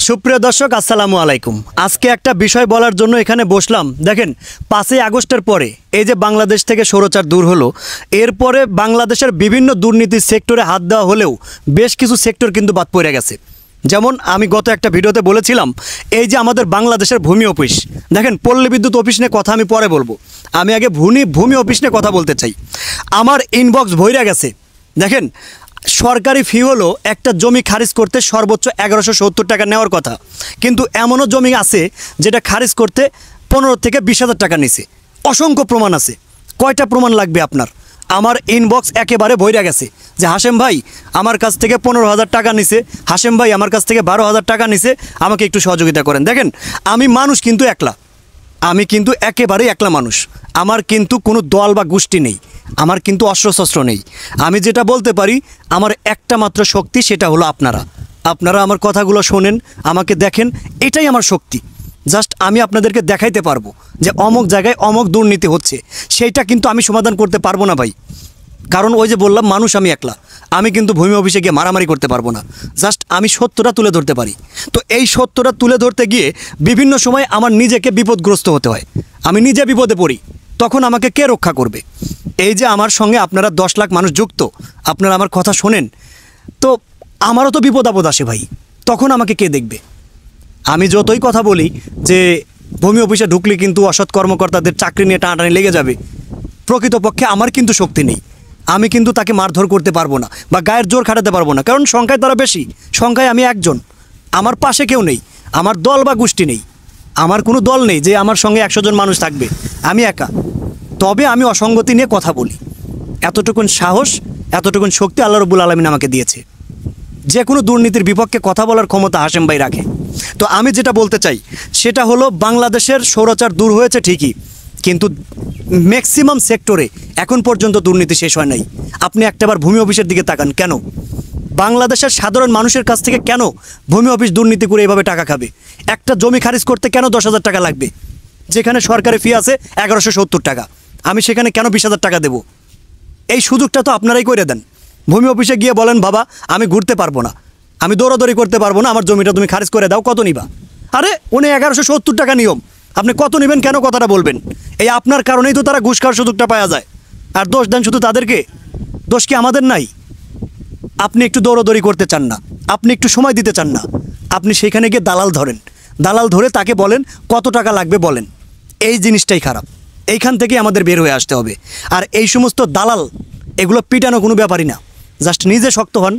সুপ্রিয় দর্শক আসসালামু আলাইকুম। আজকে একটা বিষয় বলার জন্য এখানে বসলাম। দেখেন 5ই আগস্টের পরে এই যে বাংলাদেশ থেকে স্বৈরাচার দূর হলো, এরপরে বাংলাদেশের বিভিন্ন দুর্নীতির সেক্টরে হাত দেওয়া হলেও বেশ কিছু সেক্টর কিন্তু বাদ পড়ে গেছে। যেমন আমি গত একটা ভিডিওতে বলেছিলাম, এই যে আমাদের বাংলাদেশের ভূমি অফিস, দেখেন পল্লী বিদ্যুৎ অফিস নিয়ে কথা আমি পরে বলবো, আমি আগে ভূমি অফিস নিয়ে কথা বলতে চাই। আমার ইনবক্স ভইরা গেছে। দেখেন সরকারি ফি হলো একটা জমি খারিজ করতে সর্বোচ্চ 1170 টাকা নেওয়ার কথা, কিন্তু এমনও জমি আছে যেটা খারিজ করতে 15 থেকে 20,000 টাকা নিছে। অসংখ্য প্রমাণ আছে। কয়টা প্রমাণ লাগবে আপনার? আমার ইনবক্স একেবারে ভইরা গেছে যে হাশেম ভাই আমার কাছ থেকে 15,000 টাকা নিছে, হাশেম ভাই আমার কাছ থেকে 12,000 টাকা নিছে, আমাকে একটু সহযোগিতা করেন। দেখেন আমি মানুষ কিন্তু একলা, আমি কিন্তু একেবারেই একলা মানুষ। আমার কিন্তু কোনো দল বা গোষ্ঠী নেই, আমার কিন্তু অস্ত্রশস্ত্র নেই। আমি যেটা বলতে পারি আমার একটা মাত্র শক্তি, সেটা হলো আপনারা আমার কথাগুলো শোনেন, আমাকে দেখেন, এটাই আমার শক্তি। জাস্ট আমি আপনাদেরকে দেখাইতে পারবো যে অমুক জায়গায় অমুক দুর্নীতি হচ্ছে, সেইটা কিন্তু আমি সমাধান করতে পারবো না ভাই। কারণ ওই যে বললাম মানুষ আমি একলা, আমি কিন্তু ভূমি অফিসে গিয়ে মারামারি করতে পারবো না। জাস্ট আমি সত্যটা তুলে ধরতে পারি। তো এই সত্যটা তুলে ধরতে গিয়ে বিভিন্ন সময় আমার নিজেকে বিপদগ্রস্ত হতে হয়, আমি নিজে বিপদে পড়ি, তখন আমাকে কে রক্ষা করবে? এই যে আমার সঙ্গে আপনারা 10 লাখ মানুষ যুক্ত, আপনারা আমার কথা শোনেন, তো আমারও তো বিপদ আপদ আসে ভাই, তখন আমাকে কে দেখবে? আমি যতই কথা বলি যে ভূমি অফিসে ঢুকলে কিন্তু অসৎ কর্মকর্তাদের চাকরি নিয়ে টানাটানি লেগে যাবে, প্রকৃতপক্ষে আমার কিন্তু শক্তি নেই। আমি কিন্তু তাকে মারধর করতে পারবো না বা গায়ের জোর খাটাতে পারবো না, কারণ সংখ্যায় তারা বেশি, সংখ্যায় আমি একজন, আমার পাশে কেউ নেই, আমার দল বা গোষ্ঠী নেই, আমার কোনো দল নেই যে আমার সঙ্গে 100 জন মানুষ থাকবে, আমি একা। তবে আমি অসঙ্গতি নিয়ে কথা বলি, এতটুকুন সাহস, এতটুকুন শক্তি আল্লাহ রাব্বুল আলামিন আমাকে দিয়েছে। যে কোনো দুর্নীতির বিপক্ষে কথা বলার ক্ষমতা হাশেম ভাই রাখে। তো আমি যেটা বলতে চাই সেটা হলো, বাংলাদেশের স্বৈরাচার দূর হয়েছে ঠিকই, কিন্তু ম্যাক্সিমাম সেক্টরে এখন পর্যন্ত দুর্নীতি শেষ হয় নাই। আপনি একটাবার ভূমি অফিসের দিকে তাকান, কেন বাংলাদেশের সাধারণ মানুষের কাছ থেকে কেন ভূমি অফিস দুর্নীতি করে এভাবে টাকা খাবে? একটা জমি খারিজ করতে কেন 10,000 টাকা লাগবে, যেখানে সরকারি ফি আছে 1170 টাকা, আমি সেখানে কেন 20,000 টাকা দেব? এই সুযোগটা তো আপনারাই করে দেন। ভূমি অফিসে গিয়ে বলেন বাবা আমি ঘুরতে পারবো না, আমি দৌড়াদৌড়ি করতে পারবো না, আমার জমিটা তুমি খারিজ করে দাও, কত নিবা? আরে উনি 1170 টাকা নিয়ম, আপনি কত নেবেন কেন কথাটা বলবেন? এই আপনার কারণেই তো তারা ঘুষ খাওয়ার সুযোগটা পাওয়া যায়। আর দোষ দেন শুধু তাদেরকে, দোষ কি আমাদের নাই? আপনি একটু দৌড়াদৌড়ি করতে চান না, আপনি একটু সময় দিতে চান না, আপনি সেখানে গিয়ে দালাল ধরেন, দালাল ধরে তাকে বলেন কত টাকা লাগবে বলেন। এই জিনিসটাই খারাপ, এইখান থেকে আমাদের বের হয়ে আসতে হবে। আর এই সমস্ত দালাল, এগুলো পিটানো কোনো ব্যাপারই না। জাস্ট নিজে শক্ত হন,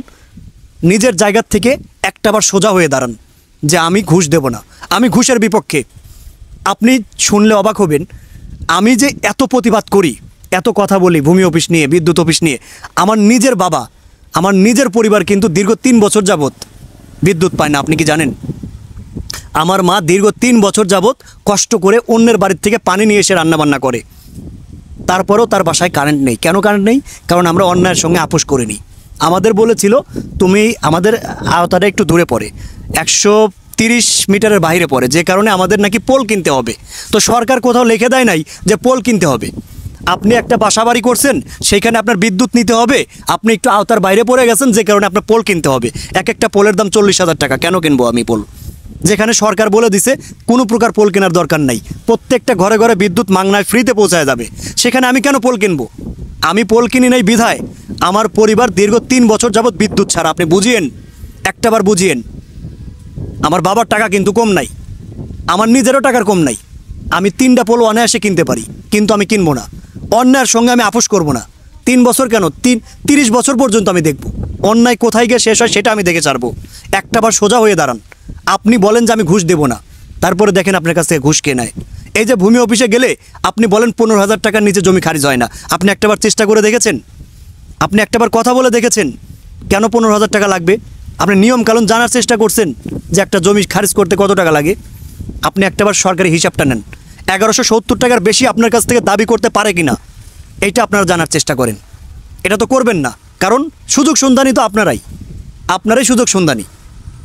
নিজের জায়গার থেকে একটাবার সোজা হয়ে দাঁড়ান যে আমি ঘুষ দেব না, আমি ঘুষের বিপক্ষে। আপনি শুনলে অবাক হবেন, আমি যে এত প্রতিবাদ করি, এত কথা বলি ভূমি অফিস নিয়ে, বিদ্যুৎ অফিস নিয়ে, আমার নিজের বাবা, আমার নিজের পরিবার কিন্তু দীর্ঘ 3 বছর যাবৎ বিদ্যুৎ পায় না। আপনি কি জানেন? আমার মা দীর্ঘ 3 বছর যাবৎ কষ্ট করে অন্যের বাড়ির থেকে পানি নিয়ে এসে রান্নাবান্না করে, তারপরেও তার বাসায় কারেন্ট নেই। কেন কারেন্ট নেই? কারণ আমরা অন্যায়ের সঙ্গে আপোষ করিনি। আমাদের বলেছিল তুমি, আমাদের আওতাটা একটু দূরে পড়ে, 130 মিটারের বাইরে পড়ে, যে কারণে আমাদের নাকি পোল কিনতে হবে। তো সরকার কোথাও লিখে দেয় নাই যে পোল কিনতে হবে। আপনি একটা বাসা বাড়ি করছেন, সেইখানে আপনার বিদ্যুৎ নিতে হবে, আপনি একটু আওতার বাইরে পড়ে গেছেন, যে কারণে আপনার পোল কিনতে হবে। এক একটা পোলের দাম 40,000 টাকা। কেন কিনবো আমি পোল, যেখানে সরকার বলে দিছে কোনো প্রকার পোল কেনার দরকার নাই, প্রত্যেকটা ঘরে ঘরে বিদ্যুৎ মাংনায় ফ্রিতে পৌঁছায় যাবে, সেখানে আমি কেন পোল কিনবো? আমি পোল কিনি নাই বিধায় আমার পরিবার দীর্ঘ 3 বছর যাবৎ বিদ্যুৎ ছাড়া। আপনি বুঝিয়েন, একটাবার বুঝিয়েন। আমার বাবার টাকা কিন্তু কম নাই, আমার নিজেরও টাকার কম নাই, আমি 3টা পোল অনায়াসে কিনতে পারি, কিন্তু আমি কিনবো না। অন্যায়ের সঙ্গে আমি আপোষ করব না। 3 বছর কেন, 30 বছর পর্যন্ত আমি দেখব অন্যায় কোথায় গিয়ে শেষ হয়, সেটা আমি দেখে ছাড়বো। একটাবার সোজা হয়ে দাঁড়ান। আপনি বলেন যে আমি ঘুষ দেব না, তারপরে দেখেন আপনার কাছ থেকে ঘুষ কে নেয়। এই যে ভূমি অফিসে গেলে আপনি বলেন 15,000 টাকার নিচে জমি খারিজ হয় না, আপনি একটাবার চেষ্টা করে দেখেছেন? আপনি একটাবার কথা বলে দেখেছেন কেন 15,000 টাকা লাগবে? আপনি নিয়মকানুন জানার চেষ্টা করছেন যে একটা জমি খারিজ করতে কত টাকা লাগে? আপনি একটাবার সরকারি হিসাবটা নেন, 1170 টাকার বেশি আপনার কাছ থেকে দাবি করতে পারে কিনা, এইটা আপনারা জানার চেষ্টা করেন। এটা তো করবেন না, কারণ সুযোগ সন্ধানী তো আপনারাই সুযোগ সন্ধানী।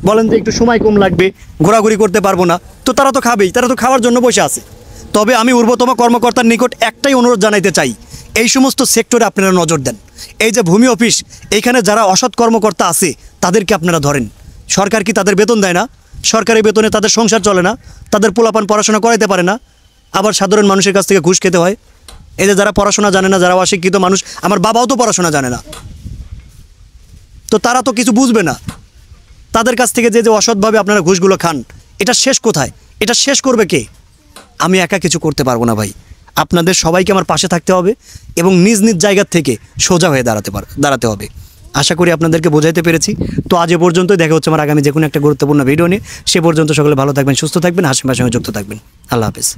বলেন যে একটু সময় কম লাগবে, ঘোরাঘুরি করতে পারবো না, তো তারা তো খাবেই, তারা তো খাওয়ার জন্য বসে আছে। তবে আমি ঊর্ধ্বতম কর্মকর্তার নিকট একটাই অনুরোধ জানাইতে চাই, এই সমস্ত সেক্টরে আপনারা নজর দেন। এই যে ভূমি অফিস, এইখানে যারা অসৎ কর্মকর্তা আছে তাদেরকে আপনারা ধরেন। সরকার কি তাদের বেতন দেয় না? সরকারি বেতনে তাদের সংসার চলে না, তাদের পোলাপান পড়াশোনা করাইতে পারে না, আবার সাধারণ মানুষের কাছ থেকে ঘুষ খেতে হয়। এই যে যারা পড়াশোনা জানে না, যারা অশিক্ষিত মানুষ, আমার বাবাও তো পড়াশোনা জানে না, তো তারা তো কিছু বুঝবে না। তাদের কাছ থেকে যে অসৎভাবে আপনারা ঘুষগুলো খান, এটা শেষ কোথায়? এটা শেষ করবে কে? আমি একা কিছু করতে পারবো না ভাই। আপনাদের সবাইকে আমার পাশে থাকতে হবে এবং নিজ নিজ জায়গার থেকে সোজা হয়ে দাঁড়াতে হবে। আশা করি আপনাদেরকে বোঝাইতে পেরেছি। তো আজ এ পর্যন্তই, দেখা হচ্ছে আমার আগামী যে কোনো একটা গুরুত্বপূর্ণ ভিডিও নিয়ে। সে পর্যন্ত সকলে ভালো থাকবেন, সুস্থ থাকবেন, হাসি সঙ্গে যুক্ত থাকবেন। আল্লাহ হাফেজ।